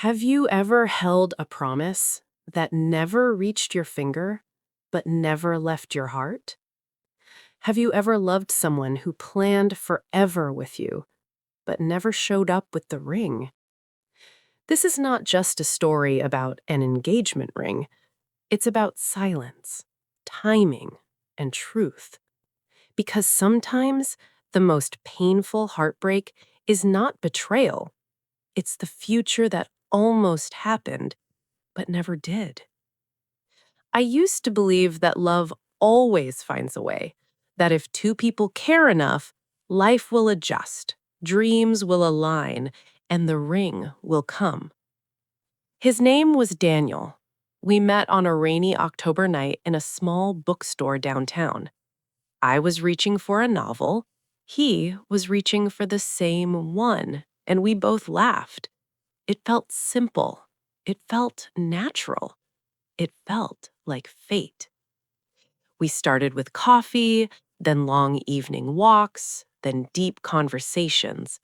Have you ever held a promise that never reached your finger, but never left your heart? Have you ever loved someone who planned forever with you, but never showed up with the ring? This is not just a story about an engagement ring, it's about silence, timing, and truth. Because sometimes the most painful heartbreak is not betrayal, it's the future that almost happened but never did. I used to believe that love always finds a way, that if two people care enough, life will adjust, dreams will align, and the ring will come. His name was Daniel. We met on a rainy October night in a small bookstore downtown. I was reaching for a novel. He was reaching for the same one, and we both laughed. It felt simple. It felt natural. It felt like fate. We started with coffee, then long evening walks, then deep conversations.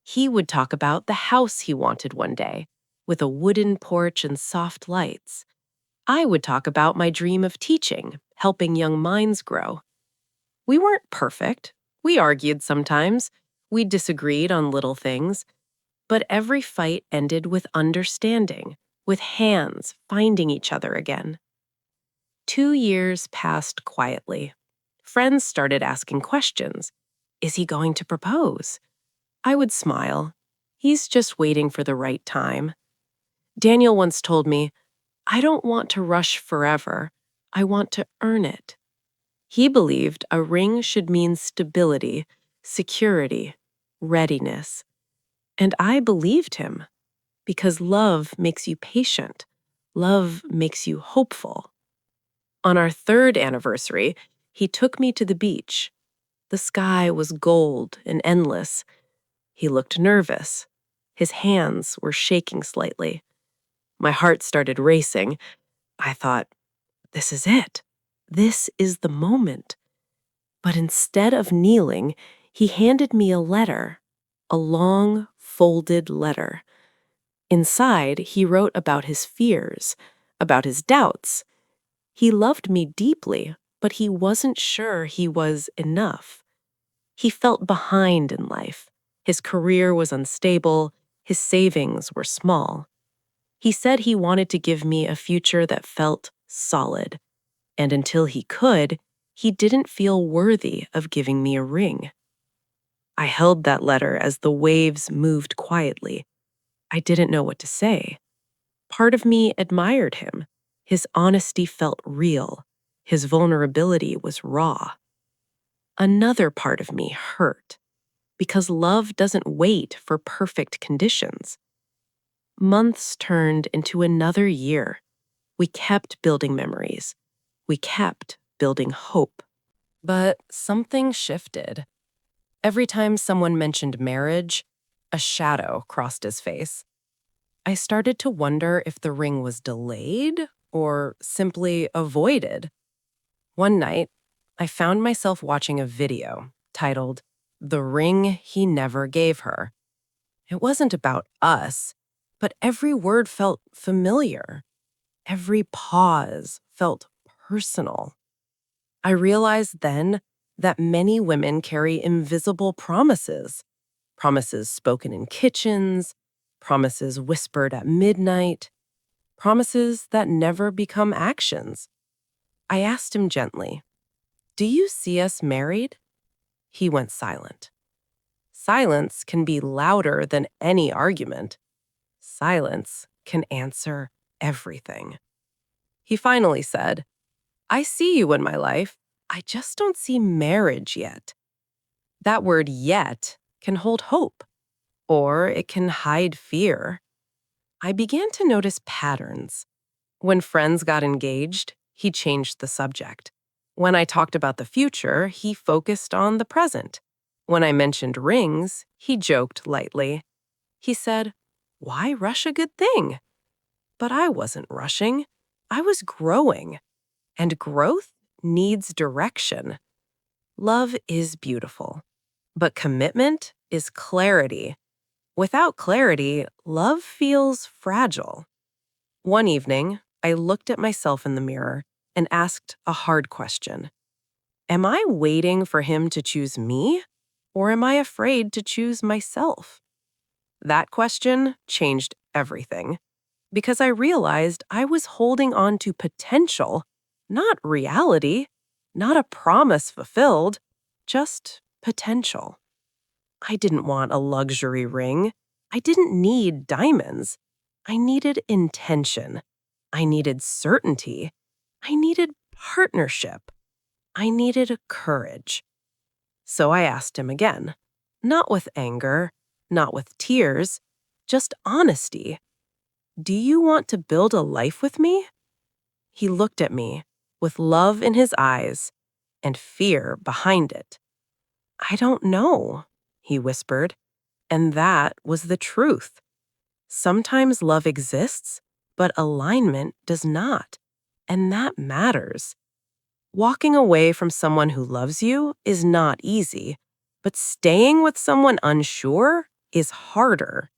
He would talk about the house he wanted one day, with a wooden porch and soft lights. I would talk about my dream of teaching, helping young minds grow. We weren't perfect. We argued sometimes. We disagreed on little things. But every fight ended with understanding, with hands finding each other again. 2 years passed quietly. Friends started asking questions. Is he going to propose? I would smile. He's just waiting for the right time. Daniel once told me, I don't want to rush forever. I want to earn it. He believed a ring should mean stability, security, readiness. And I believed him because love makes you patient. Love makes you hopeful. On our third anniversary, he took me to the beach. The sky was gold and endless. He looked nervous. His hands were shaking slightly. My heart started racing. I thought, this is it. This is the moment. But instead of kneeling, he handed me a letter, a long, folded letter. Inside, he wrote about his fears, about his doubts. He loved me deeply, but he wasn't sure he was enough. He felt behind in life. His career was unstable. His savings were small. He said he wanted to give me a future that felt solid. And until he could, he didn't feel worthy of giving me a ring. I held that letter as the waves moved quietly. I didn't know what to say. Part of me admired him. His honesty felt real. His vulnerability was raw. Another part of me hurt, because love doesn't wait for perfect conditions. Months turned into another year. We kept building memories. We kept building hope. But something shifted. Every time someone mentioned marriage, a shadow crossed his face. I started to wonder if the ring was delayed or simply avoided. One night, I found myself watching a video titled, "The Ring He Never Gave Her." It wasn't about us, but every word felt familiar. Every pause felt personal. I realized then that many women carry invisible promises, promises spoken in kitchens, promises whispered at midnight, promises that never become actions. I asked him gently, "Do you see us married?" He went silent. Silence can be louder than any argument. Silence can answer everything. He finally said, "I see you in my life. I just don't see marriage yet." That word "yet" can hold hope, or it can hide fear. I began to notice patterns. When friends got engaged, he changed the subject. When I talked about the future, he focused on the present. When I mentioned rings, he joked lightly. He said, "Why rush a good thing?" But I wasn't rushing. I was growing. And growth needs direction. Love is beautiful, but commitment is clarity. Without clarity, love feels fragile. One evening, I looked at myself in the mirror and asked a hard question. Am I waiting for him to choose me, or am I afraid to choose myself? That question changed everything because I realized I was holding on to potential, not reality, not a promise fulfilled, just potential. I didn't want a luxury ring. I didn't need diamonds. I needed intention. I needed certainty. I needed partnership. I needed courage. So I asked him again, not with anger, not with tears, just honesty. Do you want to build a life with me? He looked at me with love in his eyes and fear behind it. I don't know, he whispered, and that was the truth. Sometimes love exists, but alignment does not, and that matters. Walking away from someone who loves you is not easy, but staying with someone unsure is harder.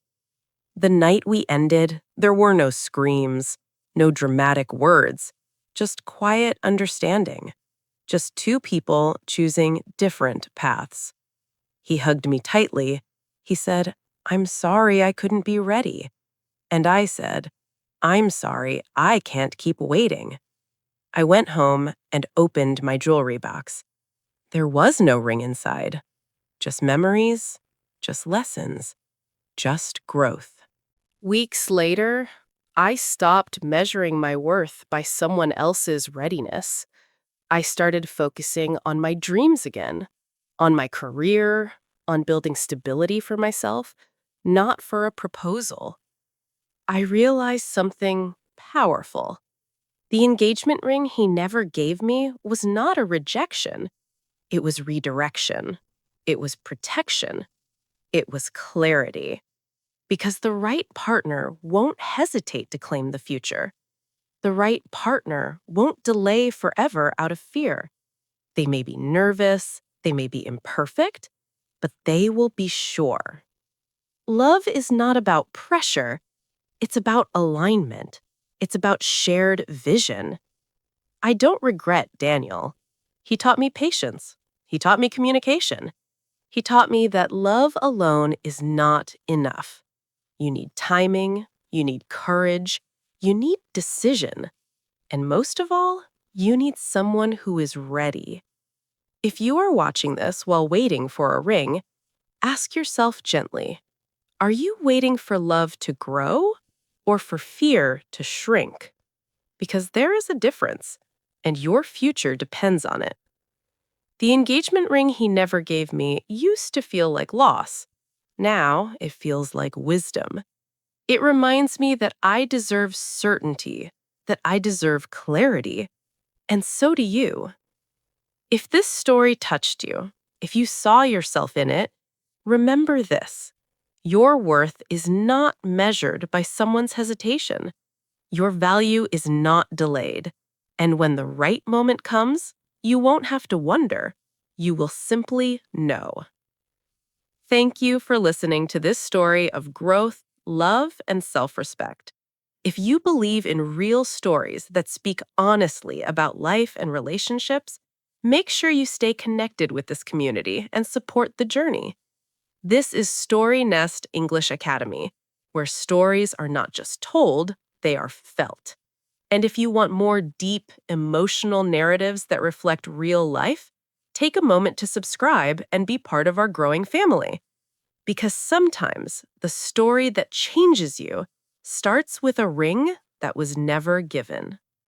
The night we ended, there were no screams, no dramatic words, just quiet understanding. Just two people choosing different paths. He hugged me tightly. He said, "I'm sorry I couldn't be ready." And I said, "I'm sorry I can't keep waiting." I went home and opened my jewelry box. There was no ring inside, just memories, just lessons, just growth. Weeks later, I stopped measuring my worth by someone else's readiness. I started focusing on my dreams again, on my career, on building stability for myself, not for a proposal. I realized something powerful. The engagement ring he never gave me was not a rejection. It was redirection. It was protection. It was clarity. Because the right partner won't hesitate to claim the future. The right partner won't delay forever out of fear. They may be nervous, they may be imperfect, but they will be sure. Love is not about pressure, it's about alignment. It's about shared vision. I don't regret Daniel. He taught me patience. He taught me communication. He taught me that love alone is not enough. You need timing, you need courage, you need decision. And most of all, you need someone who is ready. If you are watching this while waiting for a ring, ask yourself gently, are you waiting for love to grow or for fear to shrink? Because there is a difference, and your future depends on it. The engagement ring he never gave me used to feel like loss. Now it feels like wisdom. It reminds me that I deserve certainty, that I deserve clarity, and so do you. If this story touched you, if you saw yourself in it, remember this. Your worth is not measured by someone's hesitation. Your value is not delayed. And when the right moment comes, you won't have to wonder. You will simply know. Thank you for listening to this story of growth, love, and self-respect. If you believe in real stories that speak honestly about life and relationships, make sure you stay connected with this community and support the journey. This is StoryNest English Academy, where stories are not just told, they are felt. And if you want more deep, emotional narratives that reflect real life, take a moment to subscribe and be part of our growing family. Because sometimes the story that changes you starts with a ring that was never given.